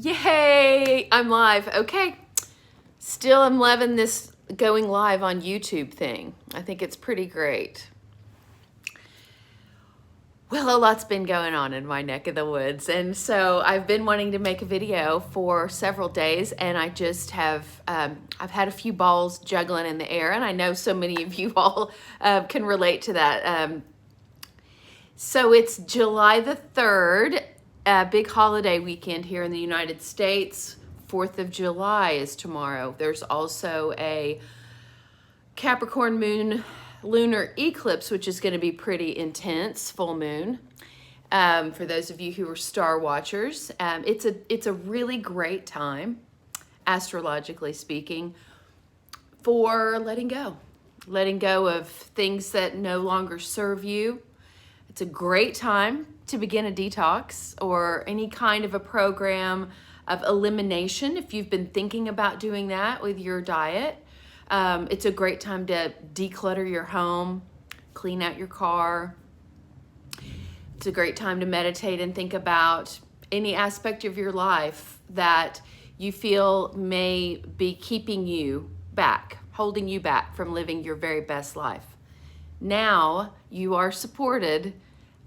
Yay! I'm live. Okay. Still I'm loving this going live on YouTube thing. I think it's pretty great. Well, a lot's been going on in my neck of the woods. And so I've been wanting to make a video for several days, and I just have, I've had a few balls juggling in the air, and I know so many of you all can relate to that. So it's July the 3rd, a big holiday weekend here in the United States. 4th of July is tomorrow. There's also a Capricorn moon lunar eclipse, which is going to be pretty intense, full moon. For those of you who are star watchers, it's a really great time, astrologically speaking, for letting go of things that no longer serve you. It's a great time to begin a detox or any kind of a program of elimination if you've been thinking about doing that with your diet. It's a great time to declutter your home, clean out your car. It's a great time to meditate and think about any aspect of your life that you feel may be keeping you back, holding you back from living your very best life. Now you are supported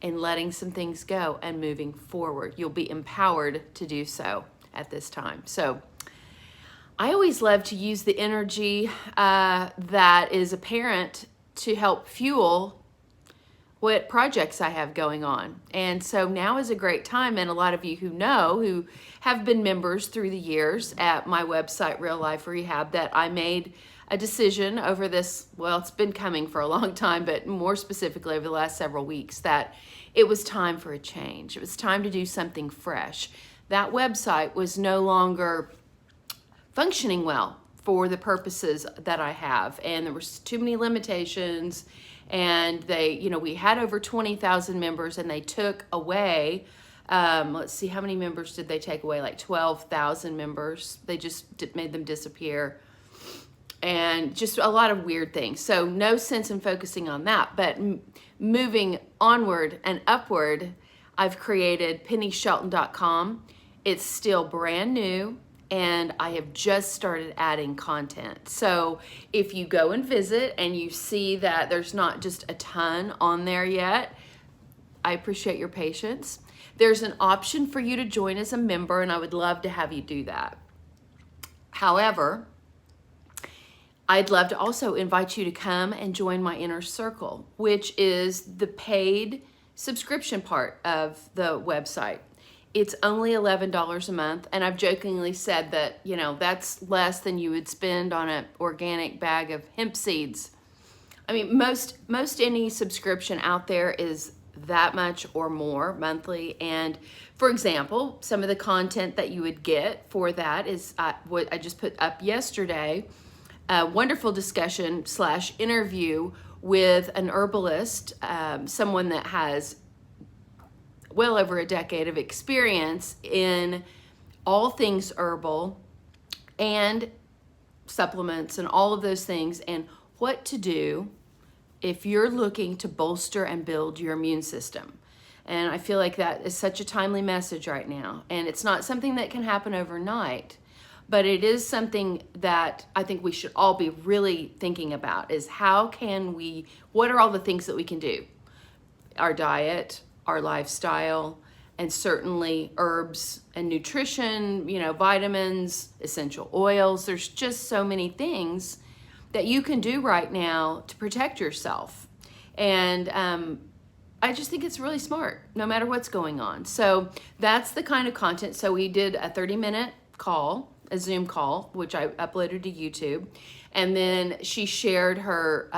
in letting some things go and moving forward. You'll be empowered to do so at this time. So I always love to use the energy that is apparent to help fuel what projects I have going on. And so now is a great time, and a lot of you who have been members through the years at my website, Real Life Rehab, that I made a decision over this, well, it's been coming for a long time, but more specifically over the last several weeks, that it was time for a change. It was time to do something fresh. That website was no longer functioning well for the purposes that I have, and there was too many limitations, and we had over 20,000 members, and they took away, let's see, how many members did they take away? Like 12,000 members. They just made them disappear, and just a lot of weird things. So no sense in focusing on that, but moving onward and upward, I've created pennyshelton.com. It's still brand new, and I have just started adding content. So if you go and visit and you see that there's not just a ton on there yet, I appreciate your patience. There's an option for you to join as a member, and I would love to have you do that. However, I'd love to also invite you to come and join my inner circle, which is the paid subscription part of the website. It's only $11 a month, and I've jokingly said that, that's less than you would spend on an organic bag of hemp seeds. I mean, most any subscription out there is that much or more monthly. And for example, some of the content that you would get for that is what I just put up yesterday, a wonderful discussion / interview with an herbalist, someone that has well over a decade of experience in all things herbal and supplements and all of those things, and what to do if you're looking to bolster and build your immune system. And I feel like that is such a timely message right now. And it's not something that can happen overnight, but it is something that I think we should all be really thinking about, is what are all the things that we can do? Our diet, our lifestyle, and certainly herbs and nutrition, vitamins, essential oils. There's just so many things that you can do right now to protect yourself. And I just think it's really smart, no matter what's going on. So that's the kind of content. So we did a 30-minute call, a Zoom call, which I uploaded to YouTube. And then she shared her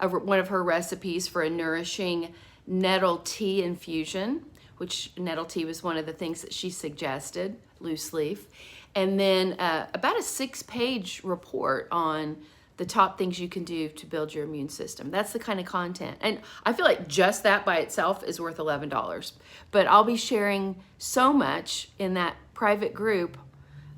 one of her recipes for a nourishing nettle tea infusion, which nettle tea was one of the things that she suggested, loose leaf. And then about a 6-page report on the top things you can do to build your immune system. That's the kind of content. And I feel like just that by itself is worth $11. But I'll be sharing so much in that private group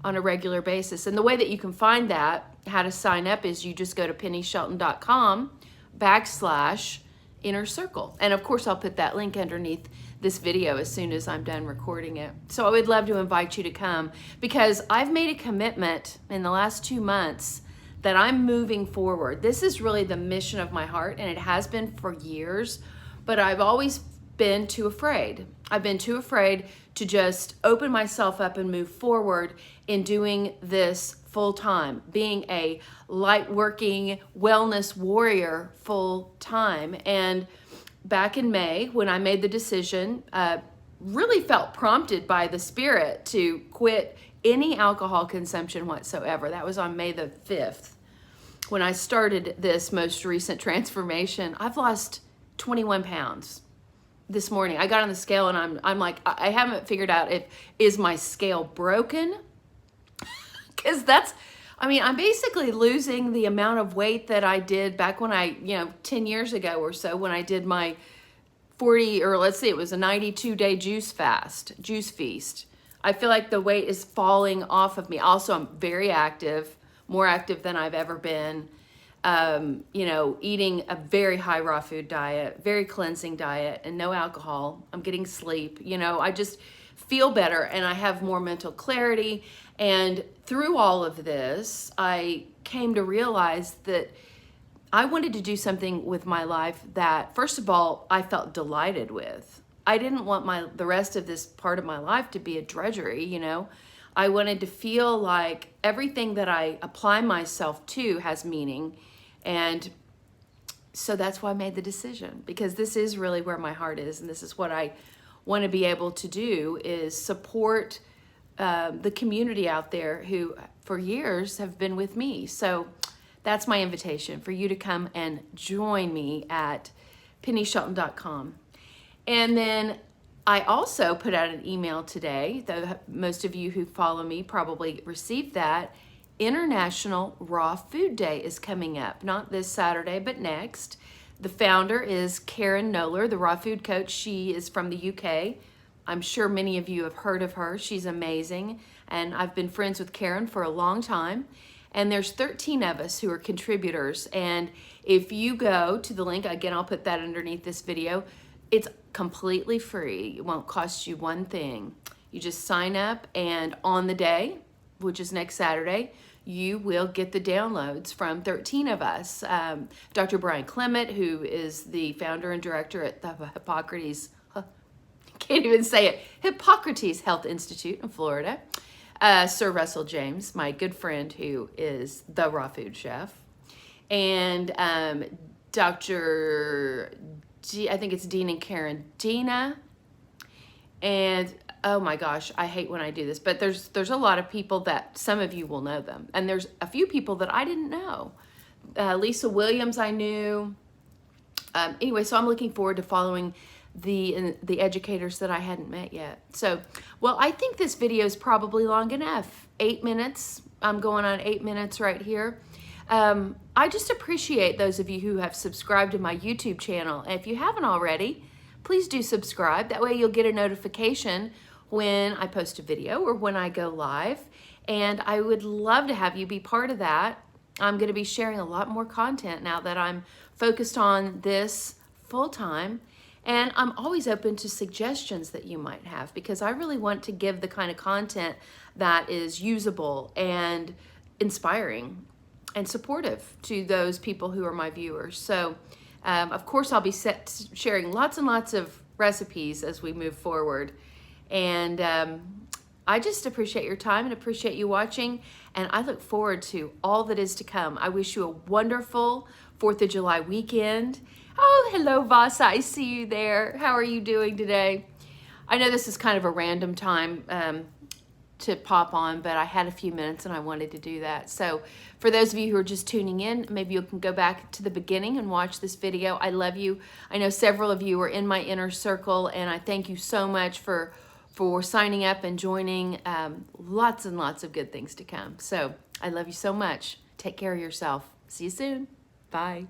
on a regular basis. And the way that you can find that, how to sign up, is you just go to pennyshelton.com / inner circle. And of course, I'll put that link underneath this video as soon as I'm done recording it. So I would love to invite you to come, because I've made a commitment in the last 2 months that I'm moving forward. This is really the mission of my heart, and it has been for years, but I've always been too afraid. I've been too afraid to just open myself up and move forward in doing this full time, being a light working wellness warrior full time. And back in May, when I made the decision, really felt prompted by the Spirit to quit any alcohol consumption whatsoever. That was on May the 5th. When I started this most recent transformation, I've lost 21 pounds. This morning I got on the scale and I'm like, I haven't figured out is my scale broken? Because I'm basically losing the amount of weight that I did back when 10 years ago or so, when I did my 40, or let's say it was a 92-day juice feast. I feel like the weight is falling off of me. Also, I'm very active, more active than I've ever been. Eating a very high raw food diet, very cleansing diet, and no alcohol. I'm getting sleep. I just feel better, and I have more mental clarity. And through all of this, I came to realize that I wanted to do something with my life that, first of all, I felt delighted with. I didn't want the rest of this part of my life to be a drudgery, I wanted to feel like everything that I apply myself to has meaning. And so that's why I made the decision, because this is really where my heart is, and this is what I want to be able to do, is support the community out there who for years have been with me. So that's my invitation for you to come and join me at pennyshelton.com. And then I also put out an email today, though most of you who follow me probably received that. International Raw Food Day is coming up, not this Saturday, but next. The founder is Karen Noller, the raw food coach. She is from the UK. I'm sure many of you have heard of her. She's amazing, and I've been friends with Karen for a long time. And there's 13 of us who are contributors. And if you go to the link, again, I'll put that underneath this video. It's completely free. It won't cost you one thing. You just sign up, and on the day, which is next Saturday, you will get the downloads from 13 of us. Dr. Brian Clement, who is the founder and director at the Hippocrates Health Institute in Florida. Sir Russell James, my good friend, who is the raw food chef. And Dr. I think it's Dean and Karen Dina. And oh my gosh, I hate when I do this, but there's a lot of people that some of you will know them. And there's a few people that I didn't know. Lisa Williams I knew. Anyway, so I'm looking forward to following the educators that I hadn't met yet. So, well, I think this video is probably long enough. 8 minutes. I'm going on 8 minutes right here. I just appreciate those of you who have subscribed to my YouTube channel. And if you haven't already, please do subscribe. That way you'll get a notification when I post a video or when I go live. And I would love to have you be part of that. I'm going to be sharing a lot more content now that I'm focused on this full time. And I'm always open to suggestions that you might have, because I really want to give the kind of content that is usable and inspiring and supportive to those people who are my viewers. So, of course, I'll be sharing lots and lots of recipes as we move forward. And I just appreciate your time and appreciate you watching. And I look forward to all that is to come. I wish you a wonderful 4th of July weekend. Oh, hello, Vasa. I see you there. How are you doing today? I know this is kind of a random time to pop on, but I had a few minutes and I wanted to do that. So for those of you who are just tuning in, maybe you can go back to the beginning and watch this video. I love you. I know several of you are in my inner circle, and I thank you so much for signing up and joining. Lots and lots of good things to come. So I love you so much. Take care of yourself. See you soon. Bye.